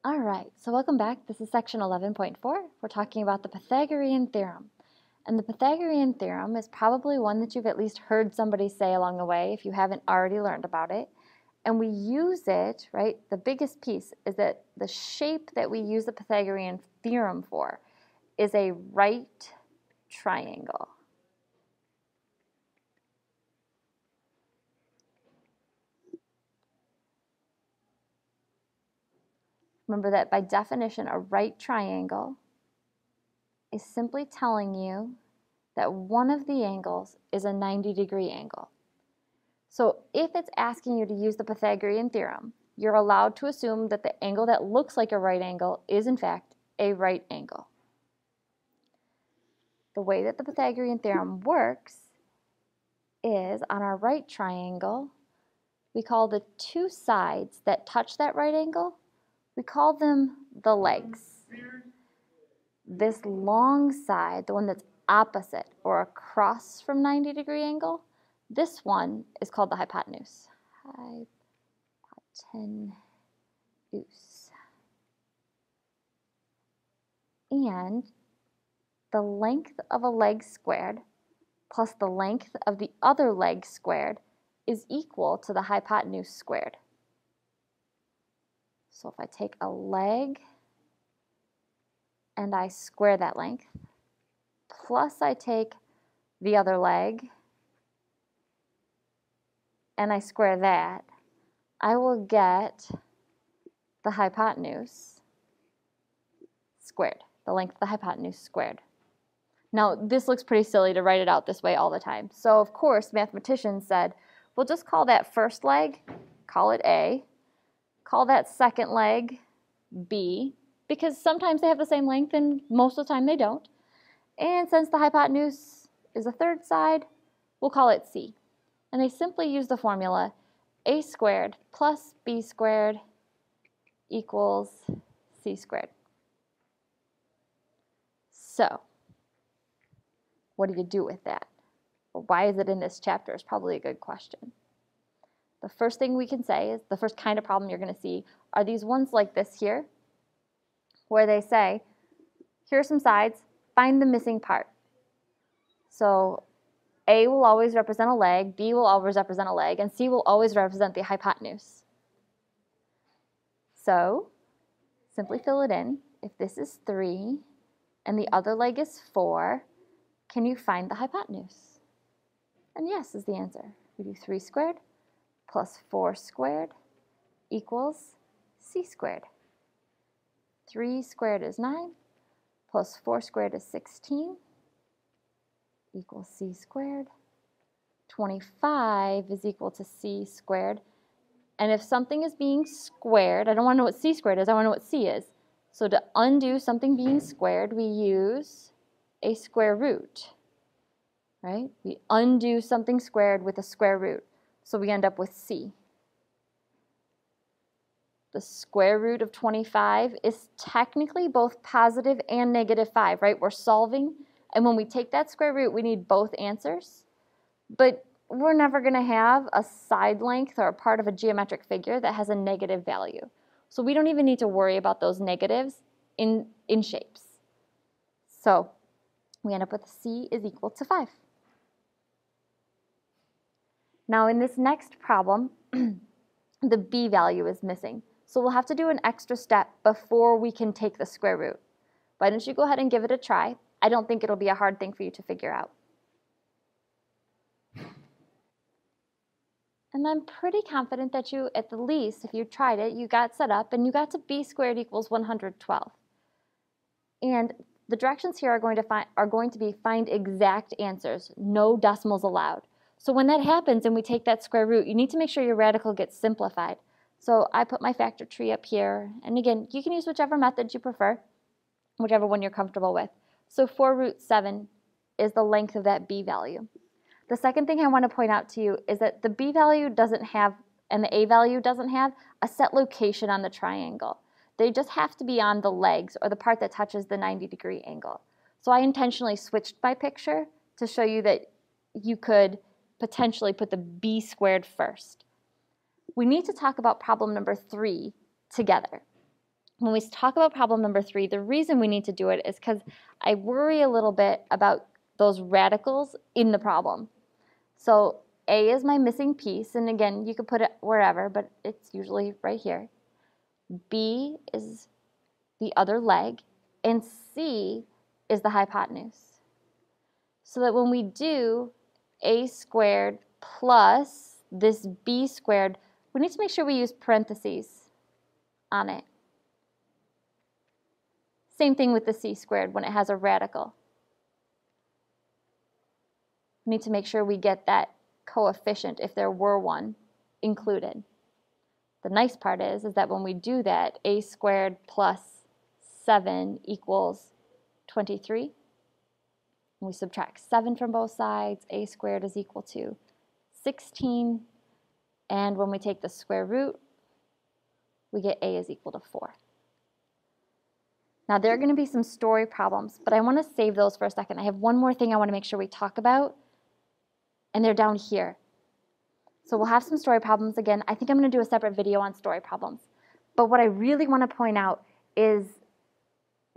All right, so welcome back. This is section 11.4. We're talking about the Pythagorean theorem. And the Pythagorean theorem is probably one that you've at least heard somebody say along the way if you haven't already learned about it. And we use it, right? The biggest piece is that the shape that we use the Pythagorean theorem for is a right triangle. Remember that by definition, a right triangle is simply telling you that one of the angles is a 90-degree angle. So if it's asking you to use the Pythagorean theorem, you're allowed to assume that the angle that looks like a right angle is in fact a right angle. The way that the Pythagorean theorem works is on our right triangle, we call the two sides that touch that right angle, we call them the legs. This long side, the one that's opposite or across from 90-degree angle, this one is called the hypotenuse. Hypotenuse. And the length of a leg squared plus the length of the other leg squared is equal to the hypotenuse squared. So if I take a leg and I square that length, plus I take the other leg and I square that, I will get the hypotenuse squared, the length of the hypotenuse squared. Now, this looks pretty silly to write it out this way all the time. So, of course, mathematicians said, we'll just call that first leg, call it A, call that second leg B, because sometimes they have the same length and most of the time they don't. And since the hypotenuse is the third side, we'll call it C. And they simply use the formula A squared plus B squared equals C squared. So, what do you do with that? Or why is it in this chapter is probably a good question. The first thing we can say is the first kind of problem you're going to see are these ones like this here, where they say, here are some sides, find the missing part. So A will always represent a leg, B will always represent a leg, and C will always represent the hypotenuse. So simply fill it in. If this is 3 and the other leg is 4, can you find the hypotenuse? And yes is the answer. We do 3 squared plus 4 squared equals C squared. 3 squared is 9 plus 4 squared is 16 equals C squared. 25 is equal to C squared. And if something is being squared, I don't want to know what C squared is, I want to know what C is. So to undo something being squared, we use a square root, right? We undo something squared with a square root. So we end up with C. The square root of 25 is technically both positive and negative 5, right? We're solving, and when we take that square root, we need both answers. But we're never going to have a side length or a part of a geometric figure that has a negative value. So we don't even need to worry about those negatives in shapes. So we end up with C is equal to 5. Now in this next problem, the B value is missing. So we'll have to do an extra step before we can take the square root. Why don't you go ahead and give it a try? I don't think it'll be a hard thing for you to figure out. And I'm pretty confident that you, at the least, if you tried it, you got set up and you got to B squared equals 112. And the directions here are going to be find exact answers, no decimals allowed. So when that happens and we take that square root, you need to make sure your radical gets simplified. So I put my factor tree up here. And again, you can use whichever method you prefer, whichever one you're comfortable with. So 4 root 7 is the length of that B value. The second thing I want to point out to you is that the B value doesn't have, and the A value doesn't have, a set location on the triangle. They just have to be on the legs or the part that touches the 90-degree angle. So I intentionally switched my picture to show you that you could potentially put the B squared first. We need to talk about problem number 3 together. when we talk about problem number 3, the reason we need to do it is because I worry a little bit about those radicals in the problem. So A is my missing piece, and again, you could put it wherever, but it's usually right here. B is the other leg, and C is the hypotenuse. So that when we do A squared plus this B squared, we need to make sure we use parentheses on it. Same thing with the C squared when it has a radical. We need to make sure we get that coefficient, if there were one, included. The nice part is that when we do that, A squared plus 7 equals 23. When we subtract 7 from both sides, A squared is equal to 16. And when we take the square root, we get A is equal to 4. Now, there are going to be some story problems, but I want to save those for a second. I have one more thing I want to make sure we talk about, and they're down here. So we'll have some story problems again. I think I'm going to do a separate video on story problems. But what I really want to point out is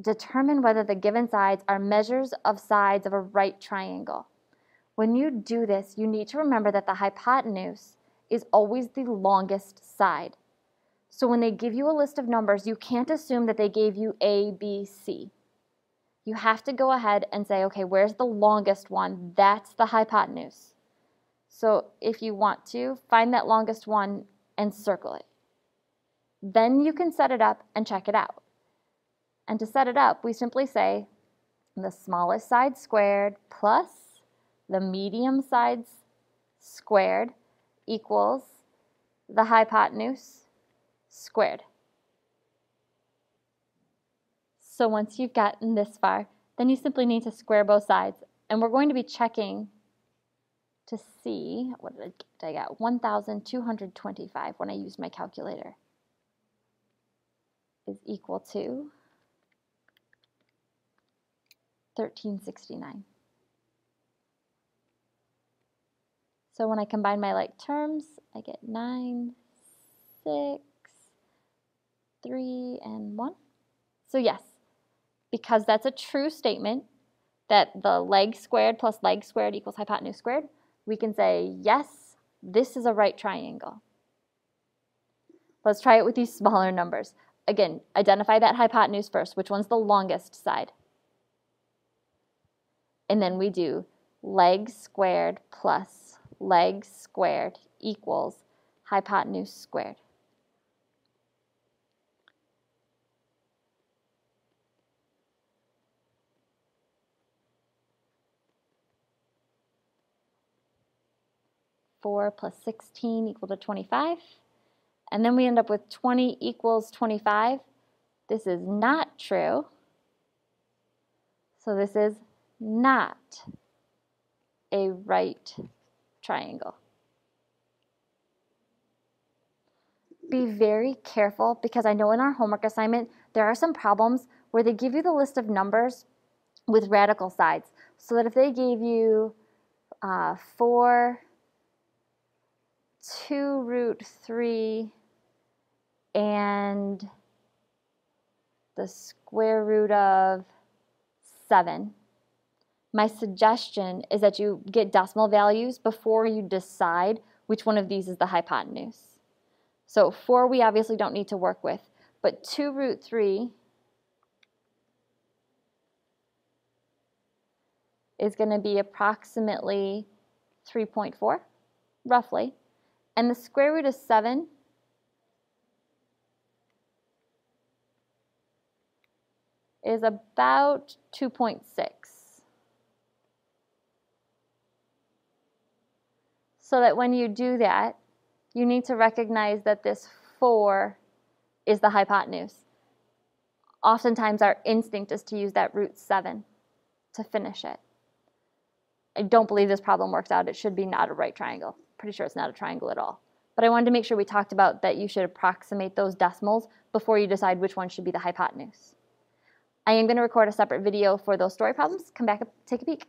determine whether the given sides are measures of sides of a right triangle. When you do this, you need to remember that the hypotenuse is always the longest side. So when they give you a list of numbers, you can't assume that they gave you A, B, C. You have to go ahead and say, okay, where's the longest one? That's the hypotenuse. So if you want to, find that longest one and circle it. Then you can set it up and check it out. And to set it up, we simply say the smallest side squared plus the medium sides squared equals the hypotenuse squared. So once you've gotten this far, then you simply need to square both sides. And we're going to be checking to see, what did I get? 1,225 when I used my calculator is equal to 1369. So when I combine my like terms, I get 9, 6, 3, and 1. So yes, because that's a true statement that the leg squared plus leg squared equals hypotenuse squared, we can say, yes, this is a right triangle. Let's try it with these smaller numbers. Again, identify that hypotenuse first. Which one's the longest side? And then we do leg squared plus leg squared equals hypotenuse squared. Four plus 16 equal to 25. And then we end up with 20 equals 25. This is not true. So this is not a right triangle. Be very careful, because I know in our homework assignment there are some problems where they give you the list of numbers with radical sides. So that if they gave you 4, 2 root 3, and the square root of 7, my suggestion is that you get decimal values before you decide which one of these is the hypotenuse. So 4 we obviously don't need to work with, but 2 root 3 is going to be approximately 3.4, roughly. And the square root of 7 is about 2.6. So that when you do that, you need to recognize that this 4 is the hypotenuse. Oftentimes our instinct is to use that root 7 to finish it. I don't believe this problem works out. It should be not a right triangle. Pretty sure it's not a triangle at all. But I wanted to make sure we talked about that you should approximate those decimals before you decide which one should be the hypotenuse. I am going to record a separate video for those story problems. Come back and take a peek.